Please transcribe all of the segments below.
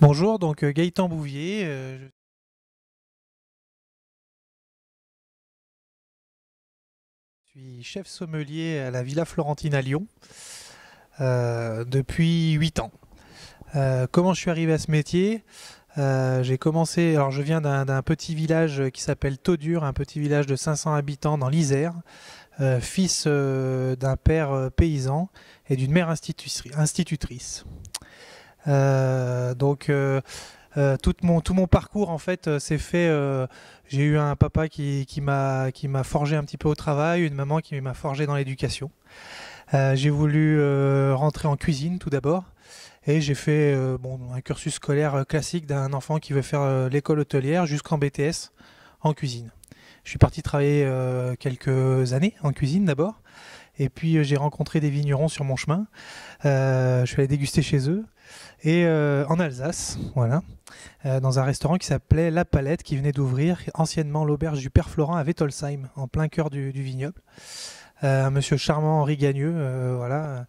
Bonjour, donc Gaëtan Bouvier, je suis chef sommelier à la Villa Florentine à Lyon depuis 8 ans. Comment je suis arrivé à ce métier? J'ai commencé, alors je viens d'un petit village qui s'appelle Taudur, un petit village de 500 habitants dans l'Isère, fils d'un père paysan et d'une mère institutrice. Tout mon parcours en fait s'est fait. J'ai eu un papa qui m'a forgé un petit peu au travail, une maman qui m'a forgé dans l'éducation. J'ai voulu rentrer en cuisine tout d'abord et j'ai fait un cursus scolaire classique d'un enfant qui veut faire l'école hôtelière jusqu'en BTS en cuisine. Je suis parti travailler quelques années en cuisine d'abord et puis j'ai rencontré des vignerons sur mon chemin. Je suis allé déguster chez eux et en Alsace, voilà, dans un restaurant qui s'appelait La Palette, qui venait d'ouvrir, anciennement l'auberge du Père Florent à Wettolsheim, en plein cœur du vignoble. Un monsieur charmant, Henri Gagneux, voilà,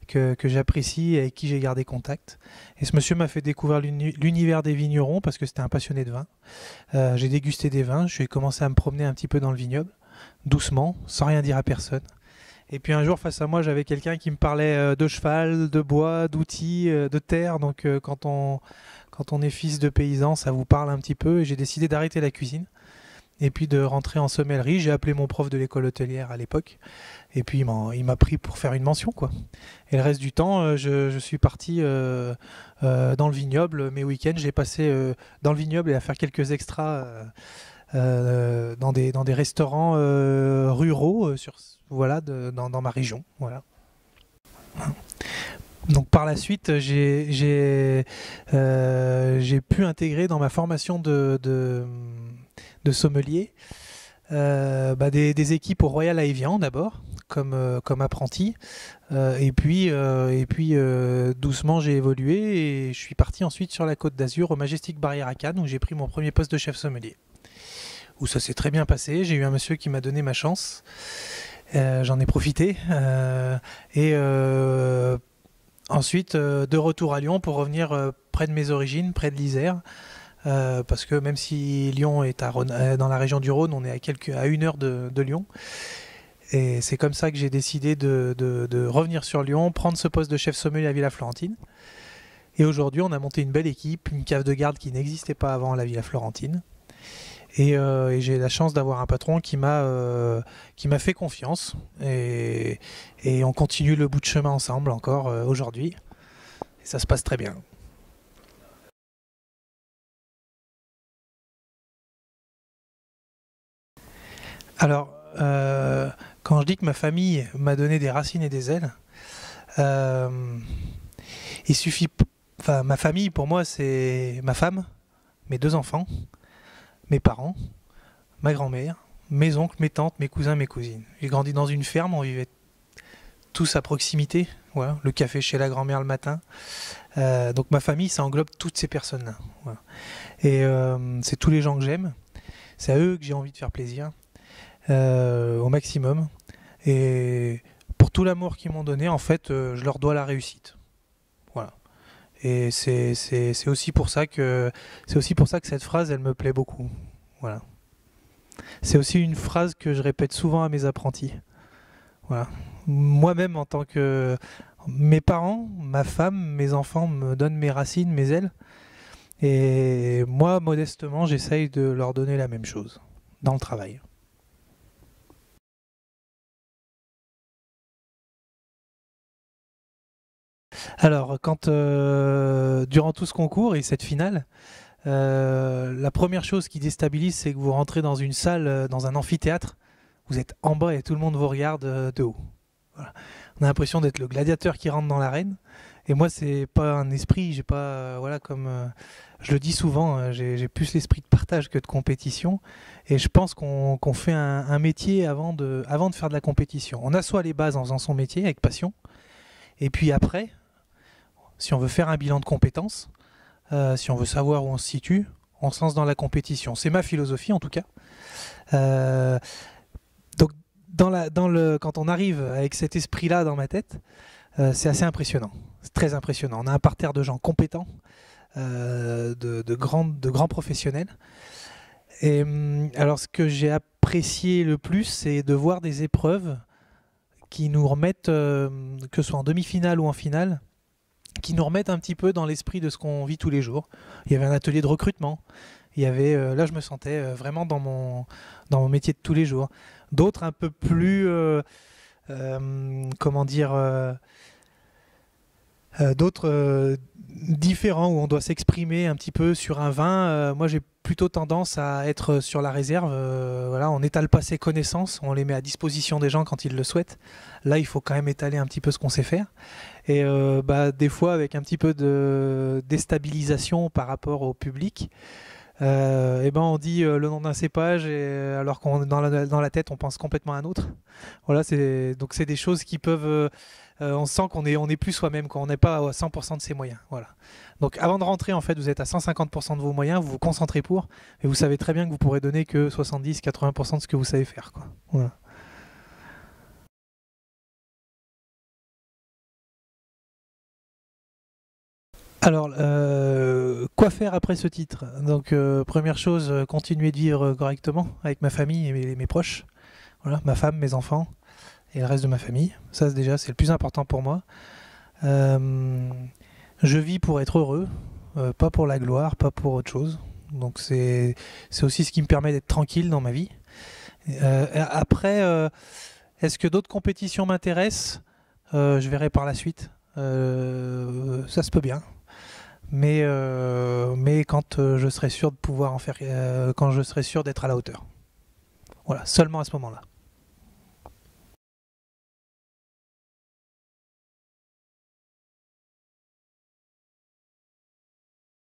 que j'apprécie et avec qui j'ai gardé contact. Et ce monsieur m'a fait découvrir l'univers des vignerons parce que c'était un passionné de vin. J'ai dégusté des vins, j'ai commencé à me promener un petit peu dans le vignoble, doucement, sans rien dire à personne. Et puis un jour, face à moi, j'avais quelqu'un qui me parlait de cheval, de bois, d'outils, de terre. Donc quand on est fils de paysan, ça vous parle un petit peu. Et j'ai décidé d'arrêter la cuisine et puis de rentrer en sommellerie. J'ai appelé mon prof de l'école hôtelière à l'époque. Et puis il m'a pris pour faire une mention, quoi. Et le reste du temps, je suis parti dans le vignoble. Mes week-ends, j'ai passé dans le vignoble et à faire quelques extras dans des restaurants ruraux voilà, dans ma région. Voilà. Donc par la suite, j'ai pu intégrer dans ma formation de sommelier des équipes au Royal à Évian d'abord, comme apprenti. Doucement j'ai évolué et je suis parti ensuite sur la Côte d'Azur au Majestic Barrière à Cannes où j'ai pris mon premier poste de chef sommelier. Où ça s'est très bien passé. J'ai eu un monsieur qui m'a donné ma chance. J'en ai profité. Ensuite, de retour à Lyon pour revenir près de mes origines, près de l'Isère. Parce que même si Lyon est dans la région du Rhône, on est à 1 heure de Lyon. Et c'est comme ça que j'ai décidé de revenir sur Lyon, prendre ce poste de chef sommelier à Villa Florentine. Et aujourd'hui, on a monté une belle équipe, une cave de garde qui n'existait pas avant à la Villa Florentine. Et j'ai la chance d'avoir un patron qui m'a fait confiance. Et on continue le bout de chemin ensemble encore aujourd'hui. Et ça se passe très bien. Alors, quand je dis que ma famille m'a donné des racines et des ailes, euh, il suffit. Enfin, ma famille, pour moi, c'est ma femme, mes 2 enfants, mes parents, ma grand-mère, mes oncles, mes tantes, mes cousins, mes cousines. J'ai grandi dans une ferme, on vivait tous à proximité. Voilà, le café chez la grand-mère le matin. Donc ma famille, ça englobe toutes ces personnes-là. Voilà. Et c'est tous les gens que j'aime. C'est à eux que j'ai envie de faire plaisir au maximum. Et pour tout l'amour qu'ils m'ont donné, en fait, je leur dois la réussite. Voilà. Et c'est aussi pour ça que cette phrase, elle me plaît beaucoup. Voilà. C'est aussi une phrase que je répète souvent à mes apprentis. Voilà. Moi-même, en tant que mes parents, ma femme, mes enfants me donnent mes racines, mes ailes. Et moi, modestement, j'essaye de leur donner la même chose dans le travail. Alors, durant tout ce concours et cette finale, la première chose qui déstabilise, c'est que vous rentrez dans une salle, dans un amphithéâtre, vous êtes en bas et tout le monde vous regarde de haut. Voilà. On a l'impression d'être le gladiateur qui rentre dans l'arène. Et moi, c'est pas un esprit, j'ai pas, voilà, comme je le dis souvent, j'ai plus l'esprit de partage que de compétition. Et je pense qu'on fait un métier avant de faire de la compétition. On assoit les bases en faisant son métier avec passion. Et puis après, si on veut faire un bilan de compétences, si on veut savoir où on se situe, on se lance dans la compétition. C'est ma philosophie en tout cas. Euh, donc quand on arrive avec cet esprit-là dans ma tête, c'est assez impressionnant. C'est très impressionnant. On a un parterre de gens compétents, de grands professionnels. Et alors, ce que j'ai apprécié le plus, c'est de voir des épreuves qui nous remettent, que ce soit en demi-finale ou en finale, qui nous remettent un petit peu dans l'esprit de ce qu'on vit tous les jours. Il y avait un atelier de recrutement. Il y avait, là, je me sentais vraiment dans mon métier de tous les jours. D'autres un peu plus, comment dire, d'autres différents où on doit s'exprimer un petit peu sur un vin. Moi, j'ai plutôt tendance à être sur la réserve. Voilà, on n'étale pas ses connaissances, on les met à disposition des gens quand ils le souhaitent. Là, il faut quand même étaler un petit peu ce qu'on sait faire. Et des fois, avec un petit peu de déstabilisation par rapport au public, on dit le nom d'un cépage alors qu'on dans la tête on pense complètement à un autre. Voilà, donc c'est des choses qui peuvent on sent on est plus soi-même quand on n'est pas à 100% de ses moyens. Voilà. Donc avant de rentrer en fait vous êtes à 150% de vos moyens, vous vous concentrez pour et vous savez très bien que vous pourrez donner que 70-80% de ce que vous savez faire quoi. Voilà. Alors, quoi faire après ce titre? Donc, première chose, continuer de vivre correctement avec ma famille et mes proches. Voilà, ma femme, mes enfants et le reste de ma famille. Ça, déjà, c'est le plus important pour moi. Euh, je vis pour être heureux, pas pour la gloire, pas pour autre chose. Donc, c'est aussi ce qui me permet d'être tranquille dans ma vie. Après, est-ce que d'autres compétitions m'intéressent? Je verrai par la suite. Ça se peut bien. Mais quand je serai sûr de pouvoir en faire, quand je serai sûr d'être à la hauteur. Voilà, seulement à ce moment-là.